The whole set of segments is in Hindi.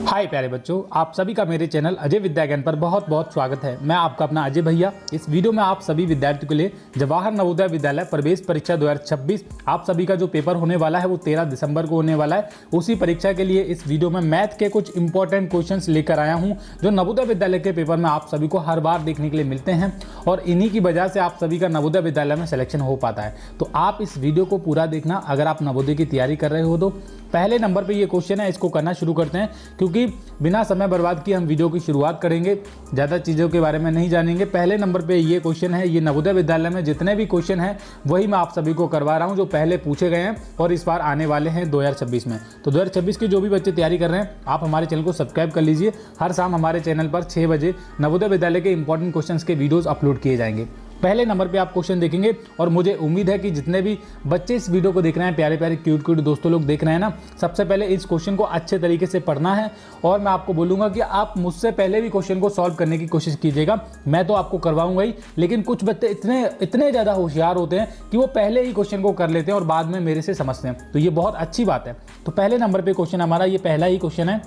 हाय प्यारे बच्चों, आप सभी का मेरे चैनल अजय विद्या ज्ञान पर बहुत बहुत स्वागत है। मैं आपका अपना अजय भैया। इस वीडियो में आप सभी विद्यार्थियों के लिए जवाहर नवोदय विद्यालय प्रवेश परीक्षा 2026 आप सभी का जो पेपर होने वाला है वो 13 दिसंबर को होने वाला है। उसी परीक्षा के लिए इस वीडियो में मैथ के कुछ इंपॉर्टेंट क्वेश्चंस लेकर आया हूँ जो नवोदय विद्यालय के पेपर में आप सभी को हर बार देखने के लिए मिलते हैं और इन्हीं की वजह से आप सभी का नवोदय विद्यालय में सिलेक्शन हो पाता है। तो आप इस वीडियो को पूरा देखना अगर आप नवोदय की तैयारी कर रहे हो तो। पहले नंबर पे ये क्वेश्चन है, इसको करना शुरू करते हैं क्योंकि बिना समय बर्बाद किए हम वीडियो की शुरुआत करेंगे, ज़्यादा चीज़ों के बारे में नहीं जानेंगे। पहले नंबर पे ये क्वेश्चन है, ये नवोदय विद्यालय में जितने भी क्वेश्चन हैं वही मैं आप सभी को करवा रहा हूँ जो पहले पूछे गए हैं और इस बार आने वाले हैं 2026 में। तो 2026 के जो भी बच्चे तैयारी कर रहे हैं आप हमारे चैनल को सब्सक्राइब कर लीजिए। हर शाम हमारे चैनल पर 6 बजे नवोदय विद्यालय के इंपॉर्टेंट क्वेश्चन के वीडियोज़ अपलोड किए जाएंगे। पहले नंबर पे आप क्वेश्चन देखेंगे और मुझे उम्मीद है कि जितने भी बच्चे इस वीडियो को देख रहे हैं, प्यारे प्यारे क्यूट दोस्तों लोग देख रहे हैं ना, सबसे पहले इस क्वेश्चन को अच्छे तरीके से पढ़ना है और मैं आपको बोलूँगा कि आप मुझसे पहले भी क्वेश्चन को सॉल्व करने की कोशिश कीजिएगा। मैं तो आपको करवाऊंगा ही, लेकिन कुछ बच्चे इतने ज़्यादा होशियार होते हैं कि वो पहले ही क्वेश्चन को कर लेते हैं और बाद में मेरे से समझते हैं, तो ये बहुत अच्छी बात है। तो पहले नंबर पर क्वेश्चन हमारा ये पहला ही क्वेश्चन है।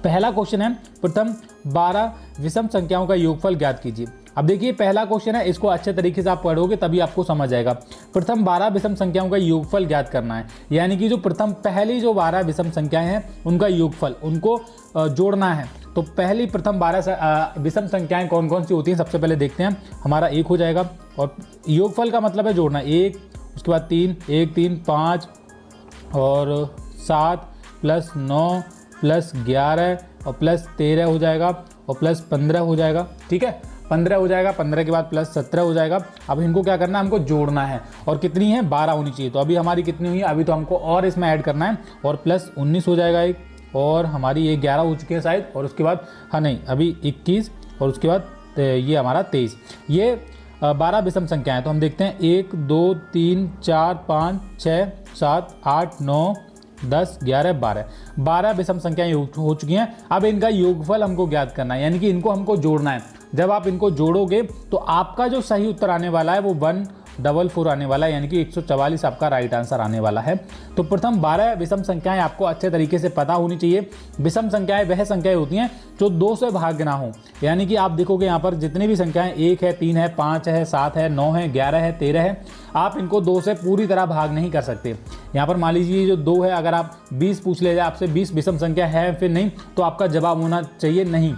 पहला क्वेश्चन है, प्रथम 12 विषम संख्याओं का योगफल ज्ञात कीजिए। अब देखिए पहला क्वेश्चन है, इसको अच्छे तरीके से आप पढ़ोगे तभी आपको समझ आएगा। प्रथम 12 विषम संख्याओं का योगफल ज्ञात करना है, यानी कि जो पहली जो 12 विषम संख्याएं हैं उनका योगफल, उनको जोड़ना है। तो पहली प्रथम 12 विषम संख्याएं कौन कौन सी होती हैं सबसे पहले देखते हैं। हमारा 1 हो जाएगा और योगफल का मतलब है जोड़ना। 1, उसके बाद 3, 1 3 5 और 7 प्लस 9 प्लस 11 और प्लस 13 हो जाएगा और प्लस 15 हो जाएगा। ठीक है, 15 हो जाएगा, 15 के बाद प्लस 17 हो जाएगा। अब इनको क्या करना है, हमको जोड़ना है और कितनी है, 12 होनी चाहिए। तो अभी हमारी कितनी हुई है, अभी तो हमको और इसमें ऐड करना है और प्लस 19 हो जाएगा एक, और हमारी ये 11 हो चुकी है शायद, और उसके बाद नहीं अभी 21 और उसके बाद ये हमारा 23। ये 12 विषम संख्या है। तो हम देखते हैं 1 2 3 4 5 6 7 8 9 10 11 12 विषम संख्याएं हो चुकी हैं। अब इनका योगफल हमको ज्ञात करना है, यानी कि इनको हमको जोड़ना है। जब आप इनको जोड़ोगे तो आपका जो सही उत्तर आने वाला है वो 144 आने वाला है, यानी कि 144 आपका राइट आंसर आने वाला है। तो प्रथम 12 विषम संख्याएं आपको अच्छे तरीके से पता होनी चाहिए। विषम संख्याएं वह संख्याएं होती हैं जो 2 से भाज्य ना हो, यानी कि आप देखोगे यहाँ पर जितनी भी संख्याएं 1 है, 3 है, 5 है, 7 है, 9 है, 11 है, 13 है, आप इनको 2 से पूरी तरह भाग नहीं कर सकते। यहाँ पर मान लीजिए जो 2 है, अगर आप 20 पूछ ले जाए आपसे 20 विषम संख्या है फिर नहीं, तो आपका जवाब होना चाहिए नहीं,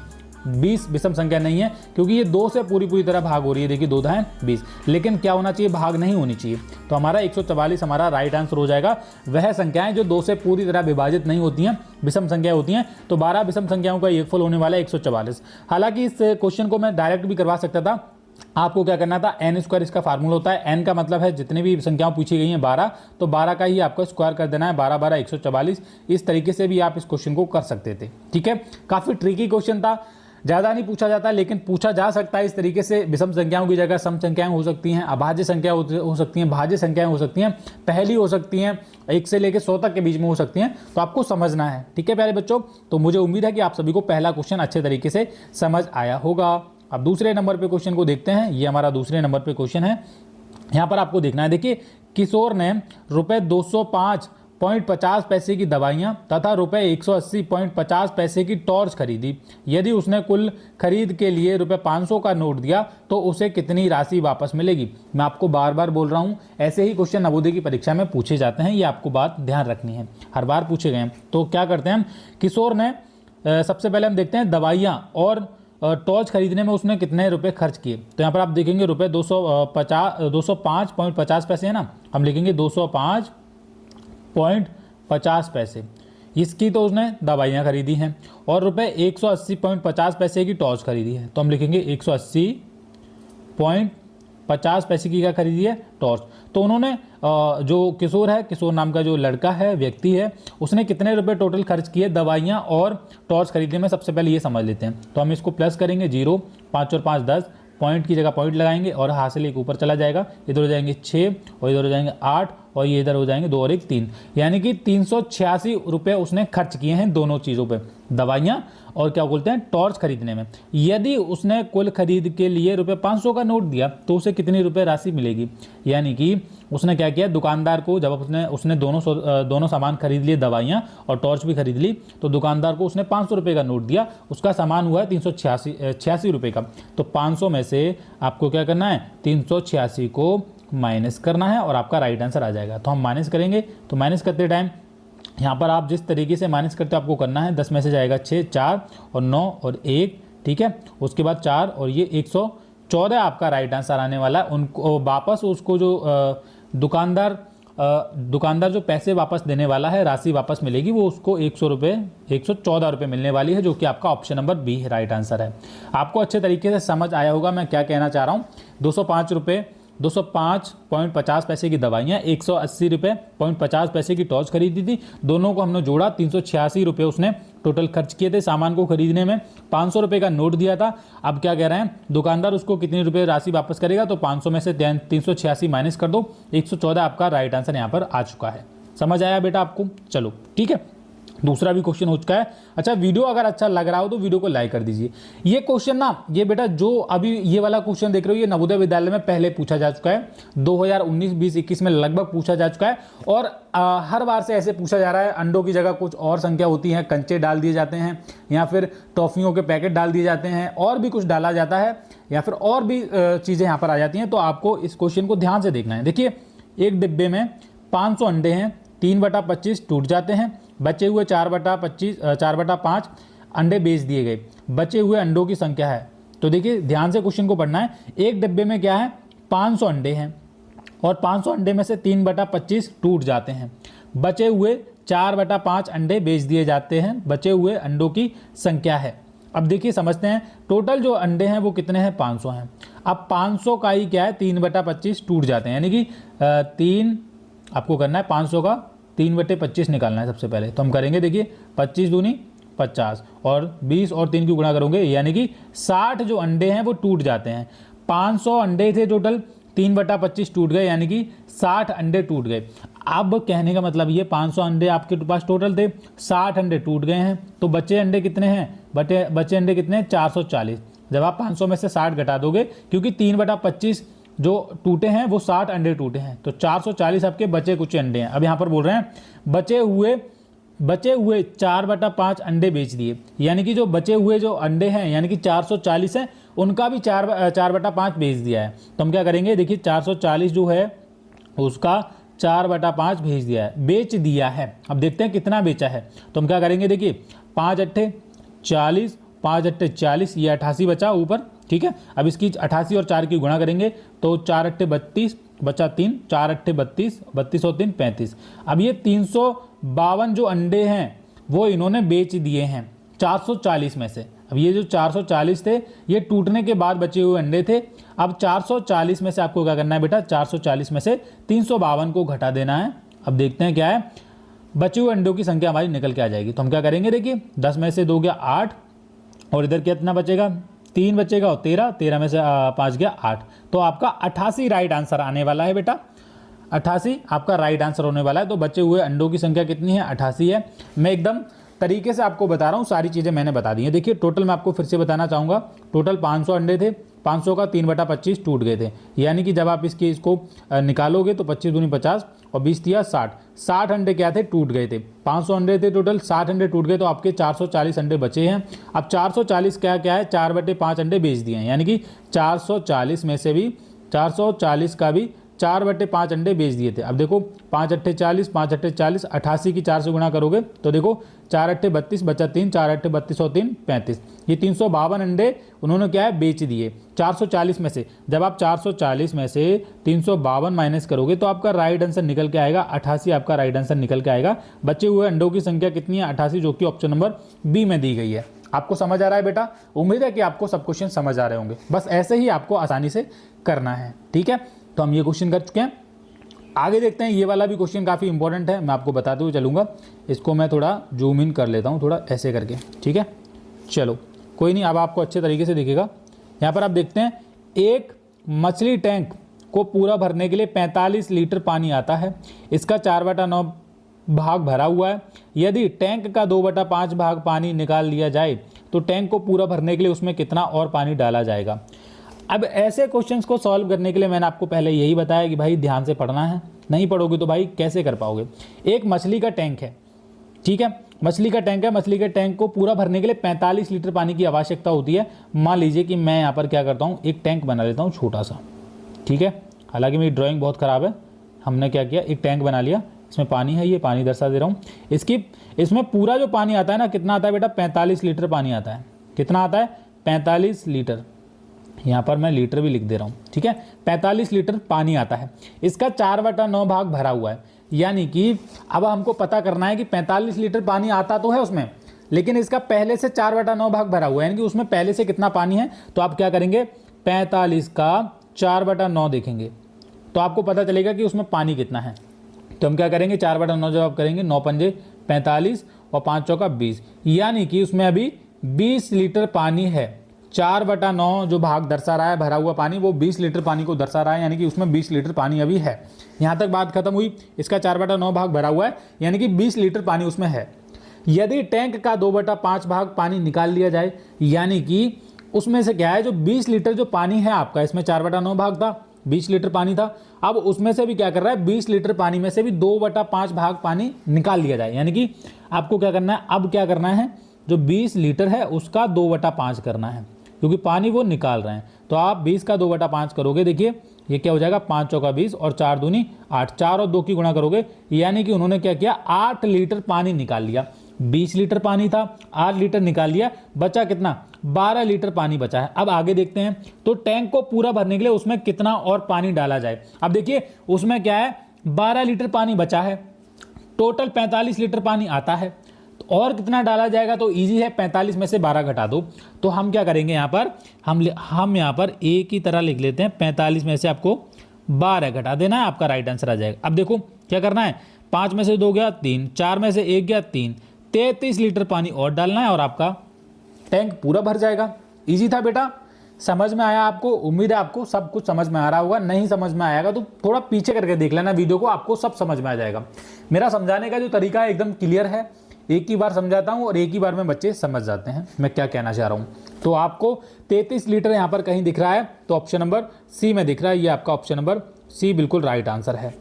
20 विषम संख्या नहीं है, क्योंकि ये 2 से पूरी तरह भाग हो रही है। देखिए 2 है 20, लेकिन क्या होना चाहिए, भाग नहीं होनी चाहिए। तो हमारा 144 हमारा राइट आंसर हो जाएगा। वह संख्याएं जो 2 से पूरी तरह विभाजित नहीं होती हैं, विषम संख्या होती हैं। तो 12 विषम संख्याओं का योगफल होने वाला है 144। हालांकि इस क्वेश्चन को मैं डायरेक्ट भी करवा सकता था। आपको क्या करना था, n² इसका फार्मूला होता है। n का मतलब है जितनी भी संख्याएं पूछी गई हैं 12, तो 12 का ही आपको स्क्वायर कर देना है, 12 12 144। इस तरीके से भी आप इस क्वेश्चन को कर सकते थे। ठीक है, काफ़ी ट्रिकी क्वेश्चन था, ज़्यादा नहीं पूछा जाता लेकिन पूछा जा सकता है इस तरीके से। विषम संख्याओं की जगह सम संख्याएं हो सकती हैं, अभाज्य संख्या हो सकती हैं, भाज्य संख्याएं हो सकती हैं, पहली हो सकती हैं, 1 से लेकर 100 तक के बीच में हो सकती हैं। तो आपको समझना है। ठीक है प्यारे बच्चों, तो मुझे उम्मीद है कि आप सभी को पहला क्वेश्चन अच्छे तरीके से समझ आया होगा। अब दूसरे नंबर पे क्वेश्चन को देखते हैं। ये हमारा दूसरे नंबर पे क्वेश्चन है। यहाँ पर आपको देखना है, देखिए किशोर ने रुपये 205.50 पैसे की दवाइयाँ तथा रुपये 180.50 पैसे की टॉर्च खरीदी। यदि उसने कुल खरीद के लिए रुपये 500 का नोट दिया तो उसे कितनी राशि वापस मिलेगी। मैं आपको बार बार बोल रहा हूँ, ऐसे ही क्वेश्चन नवोदय की परीक्षा में पूछे जाते हैं, ये आपको बात ध्यान रखनी है, हर बार पूछे गए हैं। तो क्या करते हैं, किशोर ने सबसे पहले हम देखते हैं दवाइयाँ और टॉर्च खरीदने में उसने कितने रुपए खर्च किए। तो यहाँ पर आप देखेंगे रुपये 205.50 पैसे है ना, हम लिखेंगे 205.50 पैसे। इसकी तो उसने दवाइयाँ खरीदी हैं और रुपये 180.50 पैसे की टॉर्च खरीदी है। तो हम लिखेंगे 180.50 पैसे की क्या खरीदी है, टॉर्च। तो उन्होंने जो किशोर है, किशोर नाम का जो लड़का है, व्यक्ति है, उसने कितने रुपए टोटल खर्च किए दवाइयाँ और टॉर्च खरीदने में, सबसे पहले ये समझ लेते हैं। तो हम इसको प्लस करेंगे, 0 5 और 5 10, पॉइंट की जगह पॉइंट लगाएंगे और हाथ से लेकर ऊपर चला जाएगा। इधर हो जाएंगे 6 और इधर हो जाएंगे 8 और ये इधर हो जाएंगे 2 और 1 3, यानी कि 386 रुपये उसने खर्च किए हैं दोनों चीज़ों पे, दवाइयाँ और क्या बोलते हैं टॉर्च खरीदने में। यदि उसने कुल खरीद के लिए रुपये 500 का नोट दिया तो उसे कितनी रुपये राशि मिलेगी, यानी कि उसने क्या किया, दुकानदार को जब उसने दोनों सामान खरीद लिए, दवाइयाँ और टॉर्च भी खरीद ली, तो दुकानदार को उसने 500 रुपये का नोट दिया, उसका सामान हुआ है 386 रुपये का। तो 500 में से आपको क्या करना है, 386 को माइनस करना है और आपका राइट आंसर आ जाएगा। तो हम माइनस करेंगे, तो माइनस करते टाइम यहाँ पर आप जिस तरीके से माइनस करते हो आपको करना है, 10 में से जाएगा 6, 4 और 9 और 1, ठीक है, उसके बाद 4 और ये 114 आपका राइट आंसर आने वाला है। उनको वापस उसको जो दुकानदार जो पैसे वापस देने वाला है, राशि वापस मिलेगी, वो उसको 114 रुपये मिलने वाली है, जो कि आपका ऑप्शन नंबर बी है, राइट आंसर है। आपको अच्छे तरीके से समझ आया होगा मैं क्या कहना चाह रहा हूँ। 205.50 पैसे की दवाइयाँ, 180.50 पैसे की टॉर्च खरीदी थी, दोनों को हमने जोड़ा, 386 रुपये उसने टोटल खर्च किए थे सामान को खरीदने में, 500 रुपये का नोट दिया था। अब क्या कह रहे हैं, दुकानदार उसको कितनी रुपये राशि वापस करेगा, तो 500 में से 386 माइनस कर दो, 114 आपका राइट आंसर यहाँ पर आ चुका है। समझ आया बेटा आपको? चलो ठीक है, दूसरा भी क्वेश्चन हो चुका है। अच्छा, वीडियो अगर अच्छा लग रहा हो तो वीडियो को लाइक कर दीजिए। ये क्वेश्चन ना, ये बेटा जो अभी ये वाला क्वेश्चन देख रहे हो, ये नवोदय विद्यालय में पहले पूछा जा चुका है, 2019, 20, 21 में लगभग पूछा जा चुका है। और हर बार से ऐसे पूछा जा रहा है, अंडों की जगह कुछ और संख्या होती है, कंचे डाल दिए जाते हैं, या फिर टॉफियों के पैकेट डाल दिए जाते हैं, और भी कुछ डाला जाता है, या फिर और भी चीज़ें यहाँ पर आ जाती हैं। तो आपको इस क्वेश्चन को ध्यान से देखना है। देखिए, एक डिब्बे में 500 अंडे हैं, 3/25 टूट जाते हैं, बचे हुए 4/5 अंडे बेच दिए गए, बचे हुए अंडों की संख्या है। तो देखिए ध्यान से क्वेश्चन को पढ़ना है। एक डिब्बे में क्या है, 500 अंडे हैं और 500 अंडे में से 3/25 टूट जाते हैं, बचे हुए 4/5 अंडे बेच दिए जाते हैं, बचे हुए अंडों की संख्या है। अब देखिए समझते हैं, टोटल जो अंडे हैं वो कितने हैं, 500 हैं। अब 500 का ही क्या है, 3/25 टूट जाते हैं, यानी कि 3 आपको करना है, 500 का 3/25 निकालना है सबसे पहले। तो हम करेंगे, देखिए 25 दूनी 50 और 20 और 3 की गुणा करोगे, यानी कि 60 जो अंडे हैं वो टूट जाते हैं। 500 अंडे थे टोटल, 3/25 टूट गए, यानी कि 60 अंडे टूट गए। अब कहने का मतलब ये 500 अंडे आपके पास टोटल थे, 60 अंडे टूट गए हैं, तो बचे अंडे कितने हैं, बचे अंडे कितने हैं, 440। जब आप 500 में से 60 घटा दोगे, क्योंकि 3/25 जो टूटे हैं वो 60 अंडे टूटे हैं, तो 440 आपके बचे कुछ अंडे हैं। अब यहाँ पर बोल रहे हैं बचे हुए 4/5 अंडे बेच दिए, यानी कि जो बचे हुए जो अंडे हैं, यानी कि 440 हैं, उनका भी 4/5 बेच दिया है। तो हम क्या करेंगे, देखिए 440 जो है उसका 4/5 बेच दिया है। अब देखते हैं कितना बेचा है। तो हम क्या करेंगे, देखिए 5 अट्ठे 40, 5 अट्ठे 40, ये 88 बचा ऊपर, ठीक है। अब इसकी 88 और 4 की गुणा करेंगे तो 4 अट्ठे 32 बचा 3, 4 अट्ठे 32, 32 और 3 35। अब ये 352 जो अंडे हैं वो इन्होंने बेच दिए हैं 440 में से। अब ये जो 440 थे ये टूटने के बाद बचे हुए अंडे थे। अब 440 में से आपको क्या करना है बेटा, 440 में से 352 को घटा देना है। अब देखते हैं क्या है, बचे हुए अंडों की संख्या हमारी निकल के आ जाएगी। तो हम क्या करेंगे, देखिए 10 में से 2 गया 8 और इधर कितना बचेगा, 3 बचेगा और 13 में से 5 गया 8। तो आपका 88 राइट आंसर आने वाला है बेटा, 88 आपका राइट आंसर होने वाला है। तो बचे हुए अंडों की संख्या कितनी है, 88 है। मैं एकदम तरीके से आपको बता रहा हूँ, सारी चीज़ें मैंने बता दी हैं। देखिए टोटल मैं आपको फिर से बताना चाहूँगा, टोटल 500 अंडे थे, 500 का 3/25 टूट गए थे, यानी कि जब आप इसको निकालोगे तो 25 दूनी 50 और 20 दिया 60, 60 अंडे क्या थे, टूट गए थे। 500 अंडे थे टोटल, 60 अंडे टूट गए, तो आपके 440 अंडे बचे हैं। अब 440 क्या है, 4/5 अंडे बेच दिए हैं, यानी कि 440 में से भी 440 का भी 4/5 अंडे बेच दिए थे। अब देखो 5 अट्ठे 40, 5 अट्ठे 40, 88 की 4 से गुणा करोगे तो देखो 4 अट्ठे 32 बचा 3, 4 अट्ठे 32 और 3 35। ये 352 अंडे उन्होंने क्या है, बेच दिए 440 में से। जब आप 440 में से 352 माइनस करोगे तो आपका राइट आंसर निकल के आएगा 88, आपका राइट आंसर निकल के आएगा। बचे हुए अंडों की संख्या कितनी है, 88, जो कि ऑप्शन नंबर बी में दी गई है। आपको समझ आ रहा है बेटा? उम्मीद है कि आपको सब क्वेश्चन समझ आ रहे होंगे। बस ऐसे ही आपको आसानी से करना है, ठीक है। तो हम ये क्वेश्चन कर चुके हैं, आगे देखते हैं। ये वाला भी क्वेश्चन काफ़ी इंपॉर्टेंट है, मैं आपको बताते हुए चलूँगा। इसको मैं थोड़ा जूम इन कर लेता हूँ, थोड़ा ऐसे करके, ठीक है। चलो कोई नहीं, अब आपको अच्छे तरीके से दिखेगा। यहाँ पर आप देखते हैं, एक मछली टैंक को पूरा भरने के लिए 45 लीटर पानी आता है। इसका 4/9 भाग भरा हुआ है। यदि टैंक का 2/5 भाग पानी निकाल लिया जाए तो टैंक को पूरा भरने के लिए उसमें कितना और पानी डाला जाएगा। अब ऐसे क्वेश्चंस को सॉल्व करने के लिए मैंने आपको पहले यही बताया कि भाई ध्यान से पढ़ना है, नहीं पढ़ोगे तो भाई कैसे कर पाओगे। एक मछली का टैंक है, ठीक है, मछली का टैंक है। मछली के टैंक को पूरा भरने के लिए 45 लीटर पानी की आवश्यकता होती है। मान लीजिए कि मैं यहाँ पर क्या करता हूँ, एक टैंक बना लेता हूँ छोटा सा, ठीक है। हालांकि मेरी ड्राइंग बहुत ख़राब है। हमने क्या किया, एक टैंक बना लिया, इसमें पानी है, ये पानी दर्शा दे रहा हूँ। इसमें पूरा जो पानी आता है ना, कितना आता है बेटा, 45 लीटर पानी आता है। कितना आता है, 45 लीटर। यहाँ पर मैं लीटर भी लिख दे रहा हूँ, ठीक है। 45 लीटर पानी आता है। इसका 4/9 भाग भरा हुआ है। यानी कि अब हमको पता करना है कि 45 लीटर पानी आता तो है उसमें, लेकिन इसका पहले से 4/9 भाग भरा हुआ है, यानी कि उसमें पहले से कितना पानी है। तो आप क्या करेंगे, 45 का 4/9 देखेंगे तो आपको पता चलेगा कि उसमें पानी कितना है। तो हम क्या करेंगे, 4/9 जब आप करेंगे, 9 पंजे 45 और 5 चौका 20, यानी कि उसमें अभी 20 लीटर पानी है। 4/9 जो भाग दर्शा रहा है भरा हुआ पानी, वो 20 लीटर पानी को दर्शा रहा है, यानी कि उसमें 20 लीटर पानी अभी है। यहाँ तक बात खत्म हुई। इसका 4/9 भाग भरा हुआ है, यानी कि 20 लीटर पानी उसमें है। यदि टैंक का 2/5 भाग पानी निकाल लिया जाए, यानी कि उसमें से क्या है, जो 20 लीटर जो पानी है आपका, इसमें 4/9 भाग था, 20 लीटर पानी था। अब उसमें से भी क्या कर रहा है, 20 लीटर पानी में से भी 2/5 भाग पानी निकाल लिया जाए। यानी कि आपको क्या करना है, अब क्या करना है, जो 20 लीटर है उसका 2/5 करना है, क्योंकि पानी वो निकाल रहे हैं। तो आप 20 का 2/5 करोगे, देखिए ये क्या हो जाएगा, 5 चौका 20 और 4 दूनी 8, 4 और 2 की गुणा करोगे, यानी कि उन्होंने क्या किया, 8 लीटर पानी निकाल लिया। 20 लीटर पानी था, 8 लीटर निकाल लिया, बचा कितना, 12 लीटर पानी बचा है। अब आगे देखते हैं, तो टैंक को पूरा भरने के लिए उसमें कितना और पानी डाला जाए। अब देखिए उसमें क्या है, 12 लीटर पानी बचा है, टोटल 45 लीटर पानी आता है, तो और कितना डाला जाएगा। तो इजी है, 45 में से 12 घटा दो। तो हम क्या करेंगे, यहाँ पर हम यहाँ पर एक ही तरह लिख लेते हैं, 45 में से आपको 12 घटा देना है, आपका राइट आंसर आ जाएगा। अब देखो क्या करना है, 5 में से 2 गया 3, 4 में से 1 गया 3, 33 लीटर पानी और डालना है और आपका टैंक पूरा भर जाएगा। इजी था बेटा, समझ में आया आपको। उम्मीद है आपको सब कुछ समझ में आ रहा होगा। नहीं समझ में आएगा तो थोड़ा पीछे करके देख लेना वीडियो को, आपको सब समझ में आ जाएगा। मेरा समझाने का जो तरीका है एकदम क्लियर है, एक ही बार समझाता हूँ और एक ही बार में बच्चे समझ जाते हैं मैं क्या कहना चाह रहा हूँ। तो आपको 33 लीटर यहाँ पर कहीं दिख रहा है, तो ऑप्शन नंबर सी में दिख रहा है, ये आपका ऑप्शन नंबर सी बिल्कुल राइट आंसर है।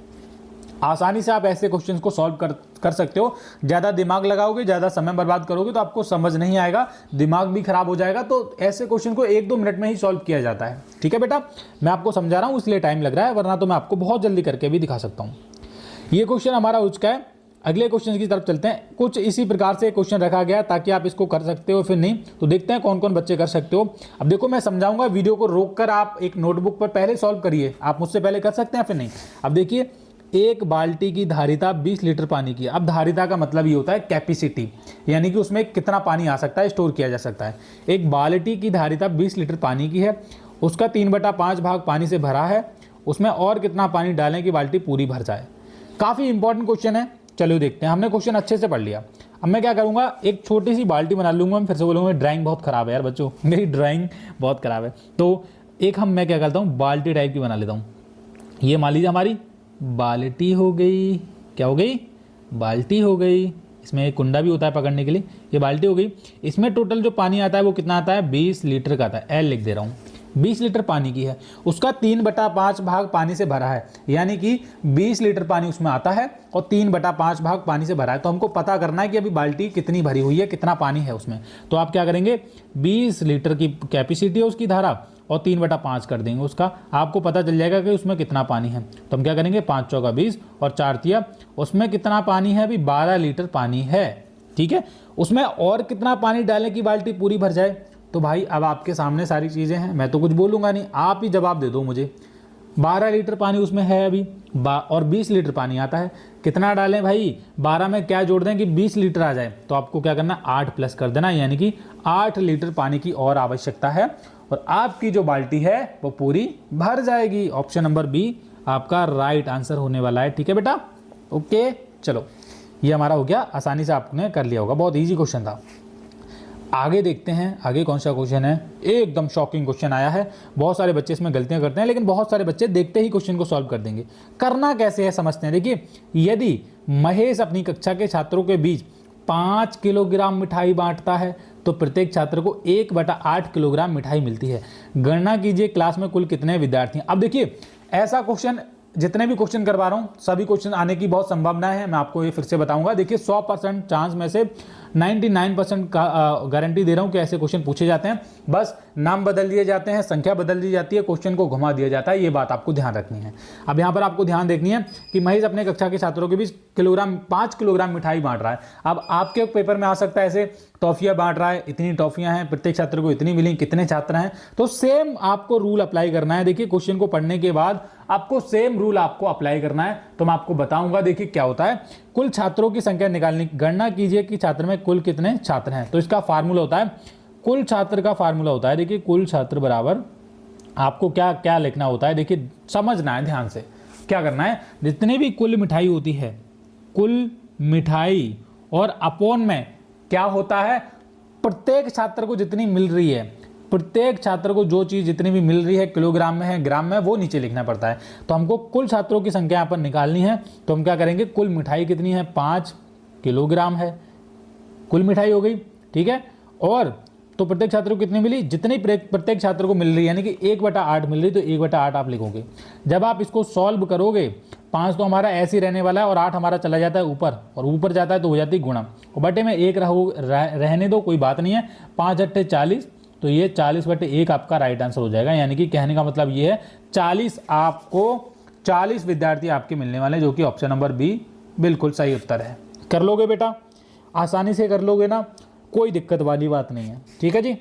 आसानी से आप ऐसे क्वेश्चंस को सॉल्व कर सकते हो। ज़्यादा दिमाग लगाओगे, ज़्यादा समय बर्बाद करोगे तो आपको समझ नहीं आएगा, दिमाग भी खराब हो जाएगा। तो ऐसे क्वेश्चन को 1-2 मिनट में ही सॉल्व किया जाता है, ठीक है बेटा। मैं आपको समझा रहा हूँ इसलिए टाइम लग रहा है, वरना तो मैं आपको बहुत जल्दी करके भी दिखा सकता हूँ। ये क्वेश्चन हमारा हो चुका है। अगले क्वेश्चन की तरफ चलते हैं। कुछ इसी प्रकार से क्वेश्चन रखा गया ताकि आप इसको कर सकते हो फिर नहीं, तो देखते हैं कौन कौन बच्चे कर सकते हो। अब देखो मैं समझाऊंगा, वीडियो को रोककर आप एक नोटबुक पर पहले सॉल्व करिए। आप मुझसे पहले कर सकते हैं फिर नहीं। अब देखिए, एक बाल्टी की धारिता 20 लीटर पानी की। अब धारिता का मतलब ये होता है कैपेसिटी, यानी कि उसमें कितना पानी आ सकता है, स्टोर किया जा सकता है। एक बाल्टी की धारिता 20 लीटर पानी की है, उसका 3/5 भाग पानी से भरा है, उसमें और कितना पानी डालें कि बाल्टी पूरी भर जाए। काफ़ी इंपॉर्टेंट क्वेश्चन है, चलो देखते हैं। हमने क्वेश्चन अच्छे से पढ़ लिया। अब मैं क्या करूँगा, एक छोटी सी बाल्टी बना लूँगा। मैं फिर से बोलूँगा ड्राइंग बहुत ख़राब है यार बच्चों, मेरी ड्राइंग बहुत ख़राब है। तो एक मैं क्या करता हूँ, बाल्टी टाइप की बना लेता हूँ। ये मान लीजिए हमारी बाल्टी हो गई, क्या हो गई, बाल्टी हो गई। इसमें एक कुंडा भी होता है पकड़ने के लिए। ये बाल्टी हो गई। इसमें टोटल जो पानी आता है वो कितना आता है, 20 लीटर का आता है। एल लिख दे रहा हूँ, 20 लीटर पानी की है, उसका 3/5 भाग पानी से भरा है, यानी कि 20 लीटर पानी उसमें आता है और 3/5 भाग पानी से भरा है। तो हमको पता करना है कि अभी बाल्टी कितनी भरी हुई है, कितना पानी है उसमें। तो आप क्या करेंगे, 20 लीटर की कैपेसिटी है उसकी धारा और 3/5 कर देंगे उसका, आपको पता चल जाएगा कि उसमें कितना पानी है। तो हम क्या करेंगे, 5 चौका 20 और 4 तिया, उसमें कितना पानी है, अभी 12 लीटर पानी है, ठीक है। उसमें और कितना पानी डालें कि बाल्टी पूरी भर जाए। तो भाई अब आपके सामने सारी चीज़ें हैं, मैं तो कुछ बोलूँगा नहीं, आप ही जवाब दे दो मुझे। 12 लीटर पानी उसमें है अभी और 20 लीटर पानी आता है, कितना डालें भाई, 12 में क्या जोड़ दें कि 20 लीटर आ जाए। तो आपको क्या करना, 8 प्लस कर देना, यानी कि 8 लीटर पानी की और आवश्यकता है और आपकी जो बाल्टी है वो पूरी भर जाएगी। ऑप्शन नंबर बी आपका राइट आंसर होने वाला है, ठीक है बेटा। ओके चलो, ये हमारा हो गया, आसानी से आपने कर लिया होगा, बहुत ईजी क्वेश्चन था। आगे देखते हैं आगे कौन सा क्वेश्चन है। एकदम शॉकिंग क्वेश्चन आया है। बहुत सारे बच्चे इसमें गलतियां करते हैं, लेकिन बहुत सारे बच्चे देखते ही क्वेश्चन को सॉल्व कर देंगे। करना कैसे है समझते हैं। देखिए, यदि महेश अपनी कक्षा के छात्रों के बीच 5 किलोग्राम मिठाई बांटता है तो प्रत्येक छात्र को 1/8 किलोग्राम मिठाई मिलती है। गणना कीजिए क्लास में कुल कितने विद्यार्थी हैं। अब देखिए, ऐसा क्वेश्चन, जितने भी क्वेश्चन करवा रहा हूं सभी क्वेश्चन आने की बहुत संभावना है। मैं आपको ये फिर से बताऊंगा। देखिए, 100% चांस में से 99% का गारंटी दे रहा हूं कि ऐसे क्वेश्चन पूछे जाते हैं। बस नाम बदल दिए जाते हैं, संख्या बदल दी जाती है, क्वेश्चन को घुमा दिया जाता है। ये बात आपको ध्यान रखनी है। अब यहाँ पर आपको ध्यान देखनी है कि महेश अपने कक्षा के छात्रों के बीच 5 किलोग्राम मिठाई बांट रहा है। अब आपके पेपर में आ सकता है ऐसे, टॉफियां बांट रहा है, इतनी टॉफियां हैं, प्रत्येक छात्र को इतनी मिली, कितने छात्र हैं। तो सेम आपको रूल अप्लाई करना है। देखिए, क्वेश्चन को पढ़ने के बाद आपको सेम रूल आपको अप्लाई करना है। तो मैं आपको बताऊंगा। देखिए क्या होता है, कुल छात्रों की संख्या निकालने की गणना कीजिए कि छात्र में कुल कितने छात्र हैं। तो इसका फार्मूला होता है, कुल छात्र का फार्मूला होता है। देखिए, कुल छात्र बराबर आपको क्या क्या लिखना होता है। देखिए, समझना है ध्यान से। क्या करना है, जितनी भी कुल मिठाई होती है, कुल मिठाई और अपॉन में क्या होता है, प्रत्येक छात्र को जितनी मिल रही है, प्रत्येक छात्र को जो चीज जितनी भी मिल रही है, किलोग्राम में है, ग्राम में, वो नीचे लिखना पड़ता है। तो हमको कुल छात्रों की संख्या यहाँ पर निकालनी है। तो हम क्या करेंगे, कुल मिठाई कितनी है, 5 किलोग्राम है, कुल मिठाई हो गई, ठीक है। और तो प्रत्येक छात्र को कितनी मिली, जितनी प्रत्येक छात्र को मिल रही है, यानी कि 1/8 मिल रही, तो 1/8 आप लिखोगे। जब आप इसको सॉल्व करोगे, 5 तो हमारा ऐसे ही रहने वाला है और 8 हमारा चला जाता है ऊपर, और ऊपर जाता है तो हो जाती है गुणा, और बटे में 1 रहने दो, कोई बात नहीं है। 5 × 40, तो ये 40/1 आपका राइट आंसर हो जाएगा। यानी कि कहने का मतलब ये है 40 विद्यार्थी आपके मिलने वाले, जो कि ऑप्शन नंबर बी बिल्कुल सही उत्तर है। कर लोगे बेटा, आसानी से कर लोगे ना, कोई दिक्कत वाली बात नहीं है, ठीक है जी।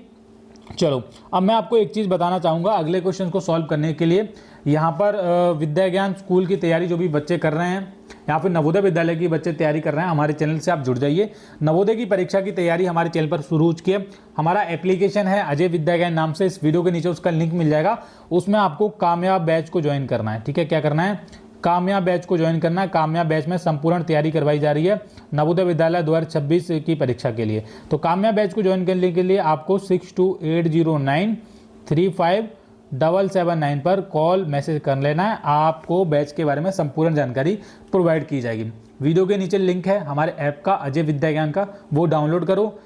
चलो, अब मैं आपको एक चीज़ बताना चाहूँगा अगले क्वेश्चन को सॉल्व करने के लिए। यहाँ पर विद्या ज्ञान स्कूल की तैयारी जो भी बच्चे कर रहे हैं, या फिर नवोदय विद्यालय की बच्चे तैयारी कर रहे हैं, हमारे चैनल से आप जुड़ जाइए। नवोदय की परीक्षा की तैयारी हमारे चैनल पर शुरू हो चुकी है। हमारा एप्लीकेशन है अजय विद्या ज्ञान नाम से, इस वीडियो के नीचे उसका लिंक मिल जाएगा। उसमें आपको कामयाब बैच को ज्वाइन करना है, ठीक है। क्या करना है, कामयाब बैच को ज्वाइन करना है। कामयाब बैच में संपूर्ण तैयारी करवाई जा रही है नवोदय विद्यालय 2026 की परीक्षा के लिए। तो कामयाब बैच को ज्वाइन करने के लिए आपको 6280935779 पर कॉल मैसेज कर लेना है। आपको बैच के बारे में संपूर्ण जानकारी प्रोवाइड की जाएगी। वीडियो के नीचे लिंक है हमारे ऐप का, अजय विद्या ज्ञान का, वो डाउनलोड करो,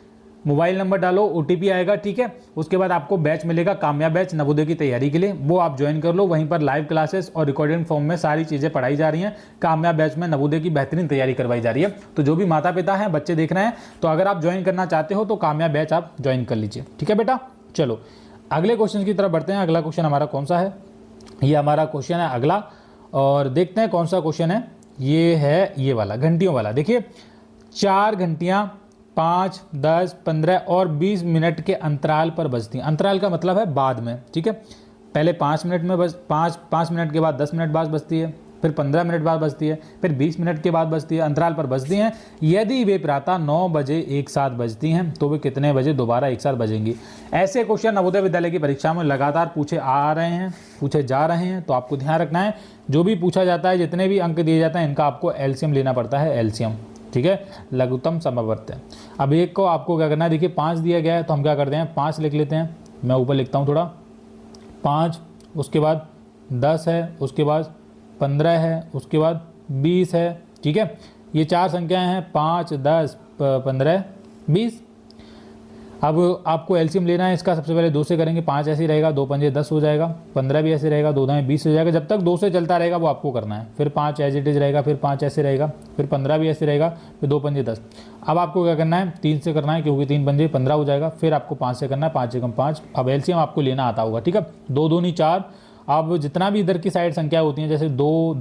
मोबाइल नंबर डालो, OTP आएगा, ठीक है। उसके बाद आपको बैच मिलेगा, कामयाब बैच नवोदय की तैयारी के लिए, वो आप ज्वाइन कर लो। वहीं पर लाइव क्लासेस और रिकॉर्डेड फॉर्म में सारी चीज़ें पढ़ाई जा रही हैं। कामयाब बैच में नवोदय की बेहतरीन तैयारी करवाई जा रही है। तो जो भी माता पिता हैं, बच्चे देख रहे हैं, तो अगर आप ज्वाइन करना चाहते हो तो कामयाब बैच आप ज्वाइन कर लीजिए, ठीक है बेटा। चलो, अगले क्वेश्चन की तरफ बढ़ते हैं। अगला क्वेश्चन हमारा कौन सा है, ये हमारा क्वेश्चन है अगला, और देखते हैं कौन सा क्वेश्चन है। ये है ये वाला, घंटियों वाला। देखिए, 4 घंटियाँ 5, 10, 15 और 20 मिनट के अंतराल पर बजती हैं। अंतराल का मतलब है बाद में, ठीक है। पहले 5 मिनट में बज 5 मिनट के बाद 10 मिनट बाद बजती है, फिर 15 मिनट बाद बजती है, फिर 20 मिनट के बाद बजती है, अंतराल पर बजती हैं। यदि वे प्रातः 9 बजे एक साथ बजती हैं तो वे कितने बजे दोबारा एक साथ बजेंगी। ऐसे क्वेश्चन नवोदय विद्यालय की परीक्षा में लगातार पूछे आ रहे हैं, पूछे जा रहे हैं। तो आपको ध्यान रखना है, जो भी पूछा जाता है, जितने भी अंक दिए जाते हैं, इनका आपको एलसीएम लेना पड़ता है, एलसीएम, ठीक है, लघुत्तम समवर्ती। अब एक को आपको क्या करना है, देखिए 5 दिया गया है तो हम क्या करते हैं, 5 लिख लेते हैं। मैं ऊपर लिखता हूँ थोड़ा, 5, उसके बाद 10 है, उसके बाद 15 है, उसके बाद 20 है, ठीक है। ये 4 संख्याएं हैं, 5, 10, 15, 20। अब आपको एलसीएम लेना है इसका। सबसे पहले 2 से करेंगे, 5 ऐसे ही रहेगा, 2 पंजे 10 हो जाएगा, 15 भी ऐसे रहेगा, 2 दाएं 20 हो जाएगा। जब तक 2 से चलता रहेगा वो आपको करना है। फिर 5 एज इट इज रहेगा, फिर 5 ऐसे रहेगा, फिर 15 भी ऐसे रहेगा, फिर 2 पंजे 10। अब आपको क्या करना है, 3 से करना है, क्योंकि 3 पंजे 15 हो जाएगा। फिर आपको 5 से करना है, 5 एकम 5। अब एलसीएम आपको लेना आता होगा, ठीक है। 2 दूनी 4। अब जितना भी इधर की साइड संख्या होती हैं, जैसे 2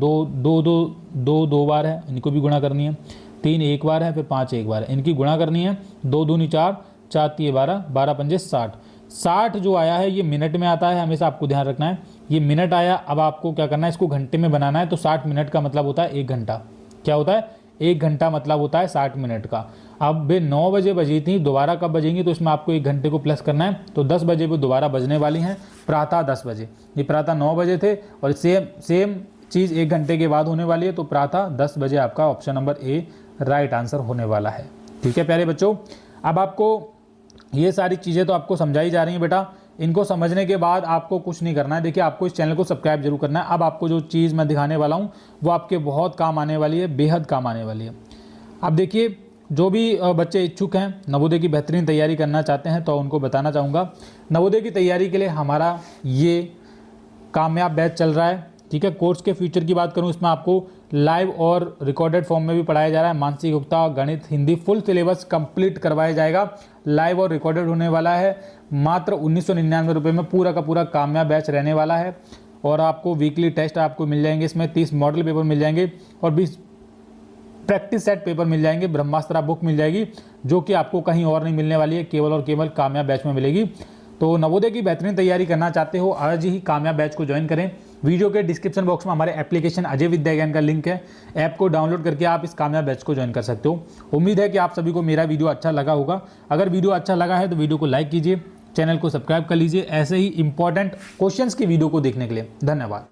बार है, इनको भी गुणा करनी है। 3 एक बार है, फिर 5 एक बार है, इनकी गुणा करनी है। 2 दूनी 4, 4 3 12, 12 पंजे 60। 60 जो आया है ये मिनट में आता है, हमेशा आपको ध्यान रखना है, ये मिनट आया। अब आपको क्या करना है, इसको घंटे में बनाना है। तो 60 मिनट का मतलब होता है 1 घंटा। क्या होता है, 1 घंटा मतलब होता है 60 मिनट का। अब वे 9 बजे बजी थी, दोबारा कब बजेंगी, तो इसमें आपको 1 घंटे को प्लस करना है। तो 10 बजे वो दोबारा बजने वाली हैं, प्रातः 10 बजे। ये प्रातः 9 बजे थे, और सेम चीज़ 1 घंटे के बाद होने वाली है। तो प्रातः 10 बजे आपका option number A right answer होने वाला है, ठीक है प्यारे बच्चों। अब आपको ये सारी चीज़ें तो आपको समझाई जा रही हैं बेटा। इनको समझने के बाद आपको कुछ नहीं करना है। देखिए, आपको इस चैनल को सब्सक्राइब जरूर करना है। अब आपको जो चीज़ मैं दिखाने वाला हूँ वो आपके बहुत काम आने वाली है, बेहद काम आने वाली है। अब देखिए, जो भी बच्चे इच्छुक हैं, नवोदय की बेहतरीन तैयारी करना चाहते हैं, तो उनको बताना चाहूँगा, नवोदय की तैयारी के लिए हमारा ये कामयाब बैच चल रहा है। ठीक है, कोर्स के फ्यूचर की बात करूं, इसमें आपको लाइव और रिकॉर्डेड फॉर्म में भी पढ़ाया जा रहा है। मानसिक युक्ता, गणित, हिंदी, फुल सिलेबस कंप्लीट करवाया जाएगा। लाइव और रिकॉर्डेड होने वाला है। मात्र 1999 रुपये में पूरा का पूरा कामयाब बैच रहने वाला है। और आपको वीकली टेस्ट आपको मिल जाएंगे, इसमें 30 मॉडल पेपर मिल जाएंगे और 20 प्रैक्टिस सेट पेपर मिल जाएंगे। ब्रह्मास्त्र बुक मिल जाएगी, जो कि आपको कहीं और नहीं मिलने वाली है, केवल और केवल कामयाब बैच में मिलेगी। तो नवोदय की बेहतरीन तैयारी करना चाहते हो, आज ही कामयाब बैच को ज्वाइन करें। वीडियो के डिस्क्रिप्शन बॉक्स में हमारे एप्लीकेशन अजय विद्या ज्ञान का लिंक है। ऐप को डाउनलोड करके आप इस कामयाब बैच को ज्वाइन कर सकते हो। उम्मीद है कि आप सभी को मेरा वीडियो अच्छा लगा होगा। अगर वीडियो अच्छा लगा है तो वीडियो को लाइक कीजिए, चैनल को सब्सक्राइब कर लीजिए ऐसे ही इंपॉर्टेंट क्वेश्चंस की वीडियो को देखने के लिए। धन्यवाद।